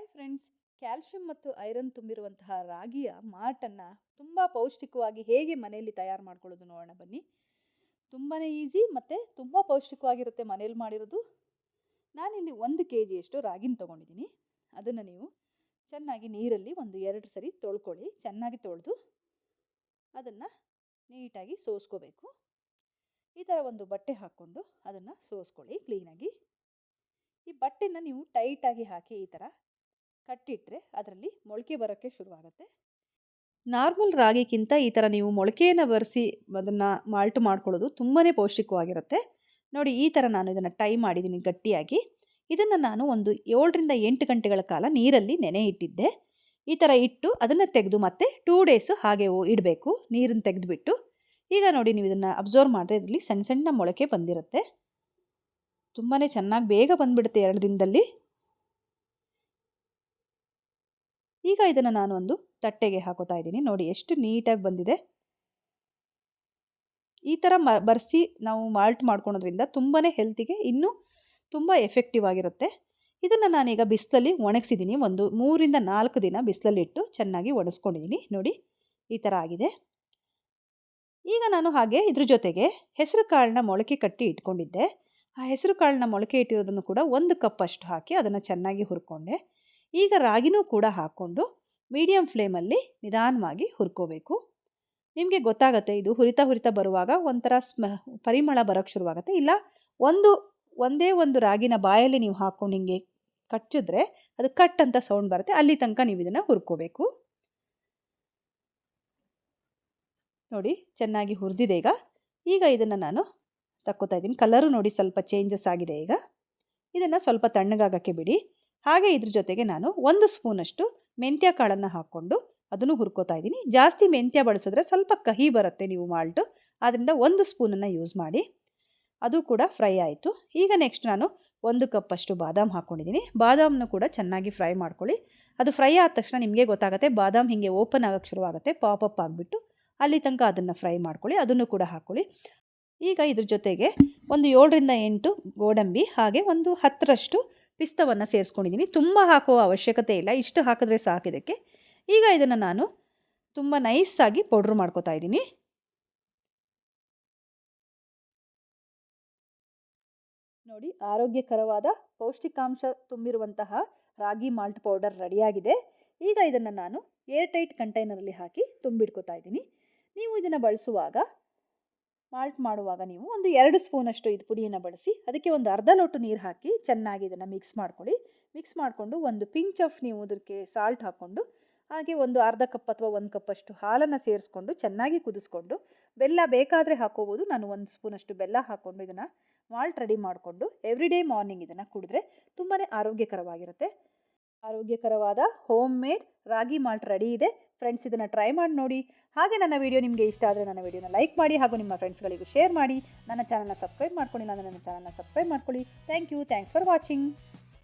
Hi friends, calcium ಮತ್ತು iron ತುಂಬಿರುವಂತಹ ರಾಗಿಯ ಮಾಲ್ಟನ್ನು ತುಂಬ ಪೌಷ್ಟಿಕವಾಗಿ ಹೇಗೆ ಮನೆಯಲ್ಲಿ ತಯಾರು ಮಾಡ್ಕೊಳ್ಳೋದು ನೋಡೋಣ ಬನ್ನಿ. ತುಂಬಾ ಈಸಿ ಮತ್ತು ತುಂಬ ಪೌಷ್ಟಿಕವಾಗಿರುತ್ತೆ ಮನೇಲಿ ಮಾಡಿರೋದು. ನಾನಿಲ್ಲಿ 1 kg ರಾಗಿನ ತೊಗೊಂಡಿದ್ದೀನಿ. ಅದನ್ನು ನೀವು ಚೆನ್ನಾಗಿ ನೀರಲ್ಲಿ 2 ಸರಿ ತೊಳ್ಕೊಳ್ಳಿ. ಚೆನ್ನಾಗಿ ತೊಳೆದು ಅದನ್ನು ನೀಟಾಗಿ ಸೋಸ್ಕೋಬೇಕು. ಈ ಥರ ಒಂದು ಬಟ್ಟೆ ಹಾಕ್ಕೊಂಡು ಅದನ್ನು ಸೋಸ್ಕೊಳ್ಳಿ ಕ್ಲೀನಾಗಿ. ಈ ಬಟ್ಟೆನ ನೀವು ಟೈಟಾಗಿ ಹಾಕಿ ಈ ಥರ ಕಟ್ಟಿಟ್ರೆ ಅದರಲ್ಲಿ ಮೊಳಕೆ ಬರೋಕ್ಕೆ ಶುರುವಾಗುತ್ತೆ. ನಾರ್ಮಲ್ ರಾಗಿಗಿಂತ ಈ ಥರ ನೀವು ಮೊಳಕೆಯನ್ನು ಬರೆಸಿ ಅದನ್ನು ಮಾಲ್ಟ್ ಮಾಡ್ಕೊಳ್ಳೋದು ತುಂಬಾ ಪೌಷ್ಟಿಕವಾಗಿರುತ್ತೆ. ನೋಡಿ, ಈ ಥರ ನಾನು ಇದನ್ನು ಟೈ ಮಾಡಿದ್ದೀನಿ ಗಟ್ಟಿಯಾಗಿ. ಇದನ್ನು ನಾನು ಒಂದು 7ರಿಂದ 8 ಗಂಟೆಗಳ ಕಾಲ ನೀರಲ್ಲಿ ನೆನೆ ಇಟ್ಟಿದ್ದೆ. ಈ ಥರ ಇಟ್ಟು ಅದನ್ನು ತೆಗೆದು ಮತ್ತೆ 2 ಡೇಸ್ ಹಾಗೆ ಇಡಬೇಕು, ನೀರನ್ನು ತೆಗೆದುಬಿಟ್ಟು. ಈಗ ನೋಡಿ, ನೀವು ಇದನ್ನು ಅಬ್ಸರ್ವ್ ಮಾಡಿದ್ರೆ ಇದರಲ್ಲಿ ಸಣ್ಣ ಸಣ್ಣ ಮೊಳಕೆ ಬಂದಿರುತ್ತೆ. ತುಂಬಾ ಚೆನ್ನಾಗಿ ಬೇಗ ಬಂದುಬಿಡುತ್ತೆ 2 ದಿನದಲ್ಲಿ. ಈಗ ಇದನ್ನು ನಾನು ಒಂದು ತಟ್ಟೆಗೆ ಹಾಕೋತಾ ಇದ್ದೀನಿ. ನೋಡಿ ಎಷ್ಟು ನೀಟಾಗಿ ಬಂದಿದೆ. ಈ ಥರ ಬರೆಸಿ ನಾವು ಮಾಲ್ಟ್ ಮಾಡ್ಕೊಳೋದ್ರಿಂದ ತುಂಬಾ ಹೆಲ್ತಿಗೆ ಇನ್ನೂ ತುಂಬ ಎಫೆಕ್ಟಿವ್ ಆಗಿರುತ್ತೆ. ಇದನ್ನು ನಾನೀಗ ಬಿಸಿಲಲ್ಲಿ ಒಣಗಿಸಿದ್ದೀನಿ. ಒಂದು 3ರಿಂದ 4 ದಿನ ಬಿಸಿಲಲ್ಲಿಟ್ಟು ಚೆನ್ನಾಗಿ ಒಣಗಿಸ್ಕೊಂಡಿದ್ದೀನಿ. ನೋಡಿ, ಈ ಥರ ಆಗಿದೆ. ಈಗ ನಾನು ಹಾಗೆ ಇದ್ರ ಜೊತೆಗೆ ಹೆಸರು ಕಾಳನ್ನ ಮೊಳಕೆ ಕಟ್ಟಿ ಇಟ್ಕೊಂಡಿದ್ದೆ. ಆ ಹೆಸರು ಕಾಳನ್ನ ಮೊಳಕೆ ಇಟ್ಟಿರೋದನ್ನು ಕೂಡ 1 ಕಪ್ ಅಷ್ಟು ಹಾಕಿ ಅದನ್ನು ಚೆನ್ನಾಗಿ ಹುರ್ಕೊಂಡೆ. ಈಗ ರಾಗಿನೂ ಕೂಡ ಹಾಕ್ಕೊಂಡು ಮೀಡಿಯಮ್ ಫ್ಲೇಮಲ್ಲಿ ನಿಧಾನವಾಗಿ ಹುರ್ಕೋಬೇಕು. ನಿಮಗೆ ಗೊತ್ತಾಗುತ್ತೆ, ಇದು ಹುರಿತಾ ಬರುವಾಗ ಒಂಥರ ಪರಿಮಳ ಬರೋಕ್ಕೆ ಶುರುವಾಗುತ್ತೆ. ಇಲ್ಲ ಒಂದೇ ಒಂದು ರಾಗಿನ ಬಾಯಲ್ಲಿ ನೀವು ಹಾಕ್ಕೊಂಡು ಹಿಂಗೆ ಕಚ್ಚಿದ್ರೆ ಅದು ಕಟ್ ಅಂತ ಸೌಂಡ್ ಬರುತ್ತೆ. ಅಲ್ಲಿ ತನಕ ನೀವು ಇದನ್ನು ಹುರ್ಕೋಬೇಕು. ನೋಡಿ, ಚೆನ್ನಾಗಿ ಹುರಿದಿದೆ. ಈಗ ಇದನ್ನು ನಾನು ತಕ್ಕೋತಾ ಇದ್ದೀನಿ. ಕಲರು ನೋಡಿ ಸ್ವಲ್ಪ ಚೇಂಜಸ್ ಆಗಿದೆ. ಈಗ ಇದನ್ನು ಸ್ವಲ್ಪ ತಣ್ಣಗಾಗಕ್ಕೆ ಬಿಡಿ. ಹಾಗೆ ಇದ್ರ ಜೊತೆಗೆ ನಾನು 1 ಸ್ಪೂನಷ್ಟು ಮೆಂತ್ಯ ಕಾಳನ್ನು ಹಾಕ್ಕೊಂಡು ಅದನ್ನು ಹುರ್ಕೋತಾ ಇದ್ದೀನಿ. ಜಾಸ್ತಿ ಮೆಂತ್ಯ ಬಳಸಿದ್ರೆ ಸ್ವಲ್ಪ ಕಹಿ ಬರುತ್ತೆ ನೀವು ಮಾಲ್ಟು, ಆದ್ದರಿಂದ 1 ಸ್ಪೂನನ್ನು ಯೂಸ್ ಮಾಡಿ. ಅದು ಕೂಡ ಫ್ರೈ ಆಯಿತು. ಈಗ ನೆಕ್ಸ್ಟ್ ನಾನು 1 ಕಪ್ ಅಷ್ಟು ಬಾದಾಮ್ ಹಾಕ್ಕೊಂಡಿದ್ದೀನಿ. ಬಾದಾಮನ್ನು ಕೂಡ ಚೆನ್ನಾಗಿ ಫ್ರೈ ಮಾಡ್ಕೊಳ್ಳಿ. ಅದು ಫ್ರೈ ಆದ ತಕ್ಷಣ ನಿಮಗೆ ಗೊತ್ತಾಗುತ್ತೆ, ಬಾದಾಮ್ ಹೀಗೆ ಓಪನ್ ಆಗೋಕ್ಕೆ ಶುರುವಾಗುತ್ತೆ, ಪಾಪಪ್ ಆಗಿಬಿಟ್ಟು. ಅಲ್ಲಿ ತನಕ ಅದನ್ನು ಫ್ರೈ ಮಾಡ್ಕೊಳ್ಳಿ. ಅದನ್ನು ಕೂಡ ಹಾಕ್ಕೊಳ್ಳಿ. ಈಗ ಇದ್ರ ಜೊತೆಗೆ ಒಂದು 7ರಿಂದ 8 ಗೋಡಂಬಿ ಹಾಗೆ ಒಂದು 10ರಷ್ಟು ಪಿಸ್ತವನ್ನು ಸೇರಿಸ್ಕೊಂಡಿದ್ದೀನಿ. ತುಂಬ ಹಾಕೋ ಅವಶ್ಯಕತೆ ಇಲ್ಲ, ಇಷ್ಟು ಹಾಕಿದ್ರೆ ಸಾಕಿದಕ್ಕೆ. ಈಗ ಇದನ್ನು ನಾನು ತುಂಬ ನೈಸಾಗಿ ಪೌಡ್ರ್ ಮಾಡ್ಕೋತಾ ಇದ್ದೀನಿ. ನೋಡಿ, ಆರೋಗ್ಯಕರವಾದ ಪೌಷ್ಟಿಕಾಂಶ ತುಂಬಿರುವಂತಹ ರಾಗಿ ಮಾಲ್ಟ್ ಪೌಡರ್ ರೆಡಿಯಾಗಿದೆ. ಈಗ ಇದನ್ನು ನಾನು ಏರ್ಟೈಟ್ ಕಂಟೈನರಲ್ಲಿ ಹಾಕಿ ತುಂಬಿಡ್ಕೋತಾ ಇದ್ದೀನಿ. ನೀವು ಇದನ್ನು ಬಳಸುವಾಗ ಮಾಲ್ಟ್ ಮಾಡುವಾಗ ನೀವು ಒಂದು 2 ಸ್ಪೂನಷ್ಟು ಇದು ಪುಡಿಯನ್ನು ಬಳಸಿ ಅದಕ್ಕೆ ಒಂದು ಅರ್ಧ ಲೋಟ ನೀರು ಹಾಕಿ ಚೆನ್ನಾಗಿ ಇದನ್ನು ಮಿಕ್ಸ್ ಮಾಡ್ಕೊಳ್ಳಿ. ಮಿಕ್ಸ್ ಮಾಡಿಕೊಂಡು ಒಂದು ಪಿಂಚ್ ಆಫ್ ನೀವು ಅದಕ್ಕೆ ಸಾಲ್ಟ್ ಹಾಕ್ಕೊಂಡು ಹಾಗೆ ಒಂದು ಅರ್ಧ ಕಪ್ ಅಥವಾ 1 ಕಪ್ಪಷ್ಟು ಹಾಲನ್ನು ಸೇರಿಸ್ಕೊಂಡು ಚೆನ್ನಾಗಿ ಕುದಿಸ್ಕೊಂಡು, ಬೆಲ್ಲ ಬೇಕಾದರೆ ಹಾಕೋಬೋದು. ನಾನು 1 ಸ್ಪೂನಷ್ಟು ಬೆಲ್ಲ ಹಾಕ್ಕೊಂಡು ಇದನ್ನು ಮಾಲ್ಟ್ ರೆಡಿ ಮಾಡಿಕೊಂಡು ಎವ್ರಿಡೇ ಮಾರ್ನಿಂಗ್ ಇದನ್ನು ಕುಡಿದ್ರೆ ತುಂಬಾ ಆರೋಗ್ಯಕರವಾಗಿರುತ್ತೆ. ಆರೋಗ್ಯಕರವಾದ ಹೋಮ್ ಮೇಡ್ ರಾಗಿ ಮಾಲ್ಟ್ ರೆಡಿ ಇದೆ. ಫ್ರೆಂಡ್ಸ್, ಇದನ್ನು ಟ್ರೈ ಮಾಡಿ ನೋಡಿ. ಹಾಗೆ ನನ್ನ ವಿಡಿಯೋ ನಿಮಗೆ ಇಷ್ಟ ಆದರೆ ನನ್ನ ವಿಡಿಯೋನ ಲೈಕ್ ಮಾಡಿ ಹಾಗೂ ನಿಮ್ಮ ಫ್ರೆಂಡ್ಸ್ಗಳಿಗೂ ಶೇರ್ ಮಾಡಿ. ನನ್ನ ಚಾನಲ್ನ ಸಬ್ಸ್ಕ್ರೈಬ್ ಮಾಡ್ಕೊಳ್ಳಿ. ನನ್ನ ಚಾನಲ್ನ ಸಬ್ಸ್ಕ್ರೈಬ್ ಮಾಡ್ಕೊಳ್ಳಿ. Thanks for watching.